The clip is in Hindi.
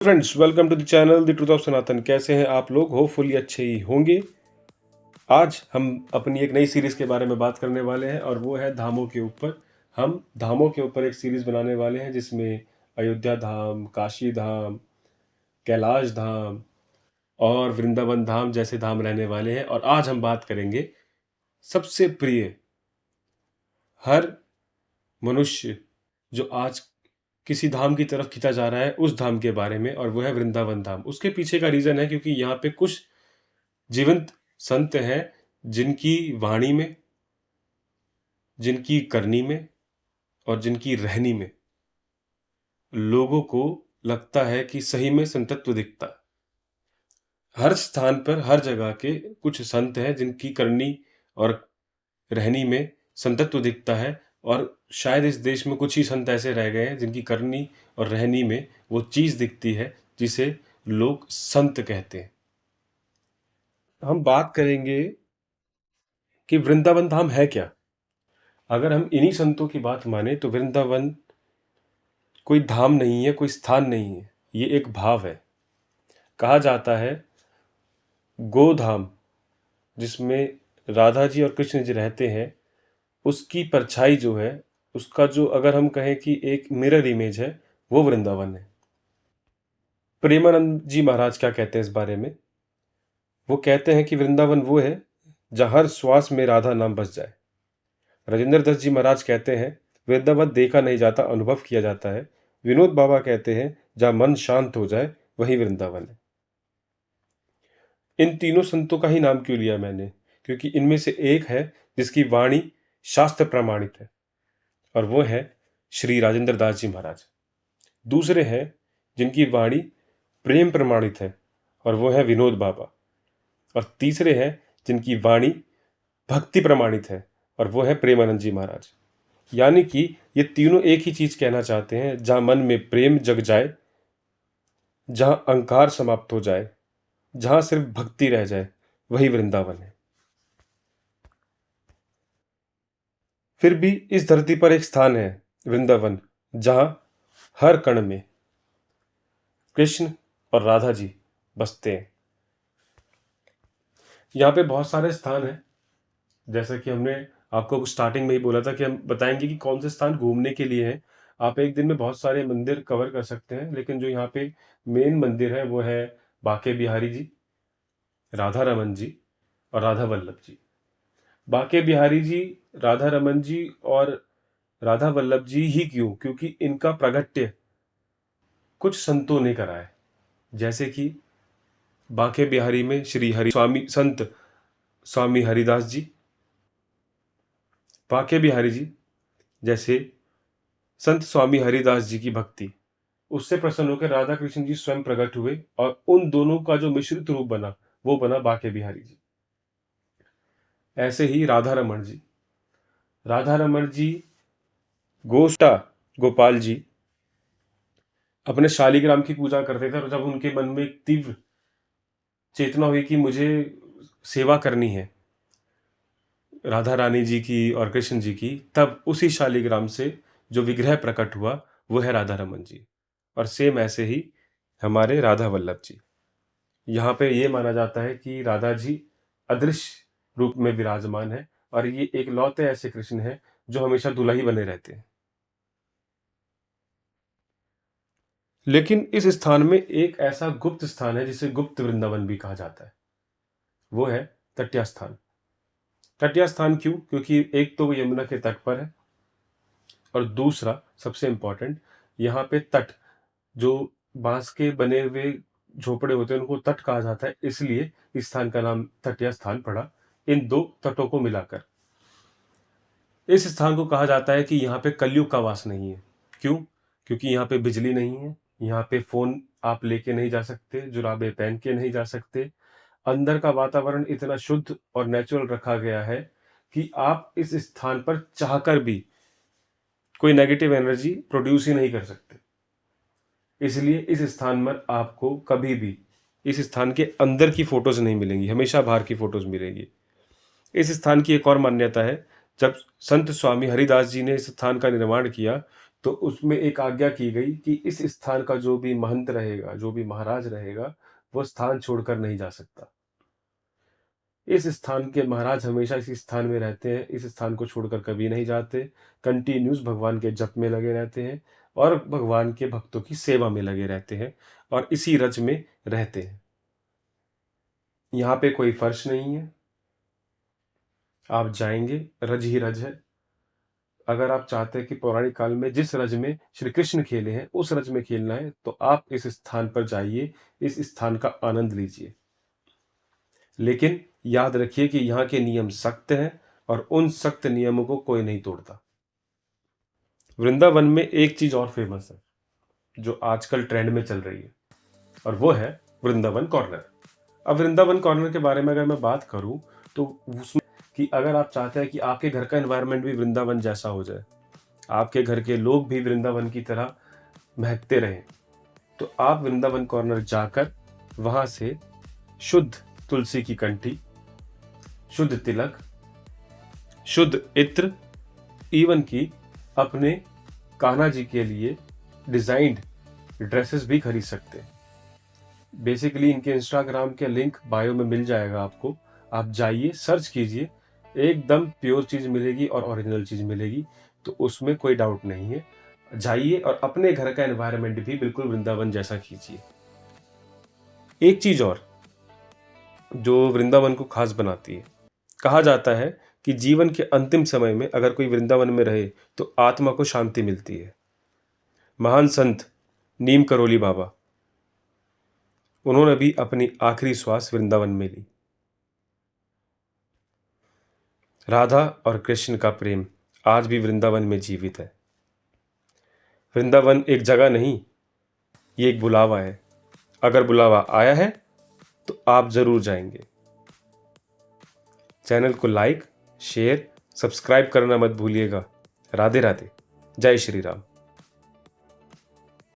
Friends, welcome to the channel the truth of Sanatan. कैसे हैं आप लोग? होपफुली अच्छे ही होंगे। आज हम अपनी एक नई सीरीज के बारे में बात करने वाले हैं और वो है धामों के ऊपर। हम धामों के ऊपर एक सीरीज बनाने वाले हैं जिसमें अयोध्या धाम, काशी धाम, कैलाश धाम और वृंदावन धाम जैसे धाम रहने वाले हैं। और आज हम बात करेंगे सबसे प्रिय हर मनुष्य जो आज किसी धाम की तरफ खींचा जा रहा है उस धाम के बारे में, और वो है वृंदावन धाम। उसके पीछे का रीजन है क्योंकि यहाँ पे कुछ जीवंत संत हैं जिनकी वाणी में, जिनकी करनी में और जिनकी रहनी में लोगों को लगता है कि सही में संतत्व दिखता है। हर स्थान पर, हर जगह के कुछ संत हैं जिनकी करनी और रहनी में संतत्व दिखता है, और शायद इस देश में कुछ ही संत ऐसे रह गए हैं जिनकी करनी और रहनी में वो चीज दिखती है जिसे लोग संत कहते हैं। हम बात करेंगे कि वृंदावन धाम है क्या। अगर हम इन्हीं संतों की बात माने तो वृंदावन कोई धाम नहीं है, कोई स्थान नहीं है, ये एक भाव है। कहा जाता है गोधाम, जिसमें राधा जी और कृष्ण जी रहते हैं, उसकी परछाई जो है, उसका जो अगर हम कहें कि एक मिरर इमेज है, वो वृंदावन है। प्रेमानंद जी महाराज क्या कहते हैं इस बारे में? वो कहते हैं कि वृंदावन वो है जहाँ हर श्वास में राधा नाम बस जाए। राजेंद्र दास जी महाराज कहते हैं वृंदावन देखा नहीं जाता, अनुभव किया जाता है। विनोद बाबा कहते हैं जहाँ मन शांत हो जाए वही वृंदावन है। इन तीनों संतों का ही नाम क्यों लिया मैंने? क्योंकि इनमें से एक है जिसकी वाणी शास्त्र प्रमाणित है, और वो है श्री राजेंद्र दास जी महाराज। दूसरे हैं जिनकी वाणी प्रेम प्रमाणित है, और वो है विनोद बाबा। और तीसरे हैं जिनकी वाणी भक्ति प्रमाणित है, और वो है प्रेमानंद जी महाराज। यानी कि ये तीनों एक ही चीज कहना चाहते हैं, जहां मन में प्रेम जग जाए, जहां अहंकार समाप्त हो जाए, जहां सिर्फ भक्ति रह जाए, वही वृंदावन है। फिर भी इस धरती पर एक स्थान है वृंदावन, जहां हर कण में कृष्ण और राधा जी बसते हैं। यहाँ पे बहुत सारे स्थान हैं, जैसा कि हमने आपको स्टार्टिंग में ही बोला था कि हम बताएंगे कि कौन से स्थान घूमने के लिए हैं। आप एक दिन में बहुत सारे मंदिर कवर कर सकते हैं, लेकिन जो यहाँ पे मेन मंदिर है वो है बाके बिहारी जी, राधा रमन जी और राधा वल्लभ जी। बाके बिहारी जी, राधा रमन जी और राधा वल्लभ जी ही क्यों? क्योंकि इनका प्रागट्य कुछ संतों ने करा है। जैसे कि बाके बिहारी में श्री हरि स्वामी संत स्वामी हरिदास जी, बाके बिहारी जी जैसे संत स्वामी हरिदास जी की भक्ति, उससे प्रसन्न होकर राधा कृष्ण जी स्वयं प्रकट हुए, और उन दोनों का जो मिश्रित रूप बना वो बना बाके बिहारी जी। ऐसे ही राधा रमन जी, राधा रमन जी गोष्टा गोपाल जी अपने शालिग्राम की पूजा करते थे, और जब उनके मन में एक तीव्र चेतना हुई कि मुझे सेवा करनी है राधा रानी जी की और कृष्ण जी की, तब उसी शालिग्राम से जो विग्रह प्रकट हुआ वो है राधा रमन जी। और सेम ऐसे ही हमारे राधा वल्लभ जी। यहाँ पे ये माना जाता है कि राधा जी अदृश्य रूप में विराजमान है, और ये एक लौते ऐसे कृष्ण हैं जो हमेशा दुल्हा बने रहते हैं। लेकिन इस स्थान में एक ऐसा गुप्त स्थान है जिसे गुप्त वृंदावन भी कहा जाता है, वो है तटिया स्थान। तटिया स्थान क्यों? क्योंकि एक तो वो यमुना के तट पर है, और दूसरा सबसे इंपॉर्टेंट, यहाँ पे तट जो बांस के बने हुए झोपड़े होते हैं उनको तट कहा जाता है, इसलिए इस स्थान का नाम तटिया स्थान पड़ा, इन दो तटों को मिलाकर। इस स्थान को कहा जाता है कि यहाँ पे कलयुग का वास नहीं है। क्यों? क्योंकि यहाँ पे बिजली नहीं है, यहाँ पे फोन आप लेके नहीं जा सकते, जुराबे पहन के नहीं जा सकते। अंदर का वातावरण इतना शुद्ध और नेचुरल रखा गया है कि आप इस स्थान पर चाहकर भी कोई नेगेटिव एनर्जी प्रोड्यूस ही नहीं कर सकते। इसलिए इस स्थान पर आपको कभी भी इस स्थान के अंदर की फोटोज नहीं मिलेंगी, हमेशा बाहर की फोटोज मिलेंगी। इस स्थान की एक और मान्यता है, जब संत स्वामी हरिदास जी ने इस स्थान का निर्माण किया तो उसमें एक आज्ञा की गई कि इस स्थान का जो भी महंत रहेगा, जो भी महाराज रहेगा, वो स्थान छोड़कर नहीं जा सकता। इस स्थान के महाराज हमेशा इसी स्थान में रहते हैं, इस स्थान को छोड़कर कभी नहीं जाते, कंटिन्यूस भगवान के जप में लगे रहते हैं और भगवान के भक्तों की सेवा में लगे रहते हैं और इसी रज में रहते हैं। यहाँ पे कोई फर्श नहीं है, आप जाएंगे, रज ही रज है। अगर आप चाहते हैं कि पौराणिक काल में जिस रज में श्री कृष्ण खेले हैं उस रज में खेलना है, तो आप इस स्थान पर जाइए, इस स्थान का आनंद लीजिए। लेकिन याद रखिए कि यहाँ के नियम सख्त हैं और उन सख्त नियमों को कोई नहीं तोड़ता। वृंदावन में एक चीज और फेमस है जो आजकल ट्रेंड में चल रही है, और वो है वृंदावन कॉर्नर। अब वृंदावन कॉर्नर के बारे में अगर मैं बात करूं तो उसमें कि अगर आप चाहते हैं कि आपके घर का एनवायरनमेंट भी वृंदावन जैसा हो जाए, आपके घर के लोग भी वृंदावन की तरह महकते रहें, तो आप वृंदावन कॉर्नर जाकर वहां से शुद्ध तुलसी की कंठी, शुद्ध तिलक, शुद्ध इत्र, इवन की अपने कान्हा जी के लिए डिजाइंड ड्रेसेस भी खरीद सकते हैं। बेसिकली इनके इंस्टाग्राम के लिंक बायो में मिल जाएगा आपको, आप जाइए, सर्च कीजिए, एकदम प्योर चीज मिलेगी और ओरिजिनल चीज मिलेगी, तो उसमें कोई डाउट नहीं है। जाइए और अपने घर का एनवायरनमेंट भी बिल्कुल वृंदावन जैसा कीजिए। एक चीज और जो वृंदावन को खास बनाती है, कहा जाता है कि जीवन के अंतिम समय में अगर कोई वृंदावन में रहे तो आत्मा को शांति मिलती है। महान संत नीम करोली बाबा, उन्होंने भी अपनी आखिरी श्वास वृंदावन में ली। राधा और कृष्ण का प्रेम आज भी वृंदावन में जीवित है। वृंदावन एक जगह नहीं, ये एक बुलावा है। अगर बुलावा आया है तो आप जरूर जाएंगे। चैनल को लाइक, शेयर, सब्सक्राइब करना मत भूलिएगा। राधे राधे। जय श्री राम।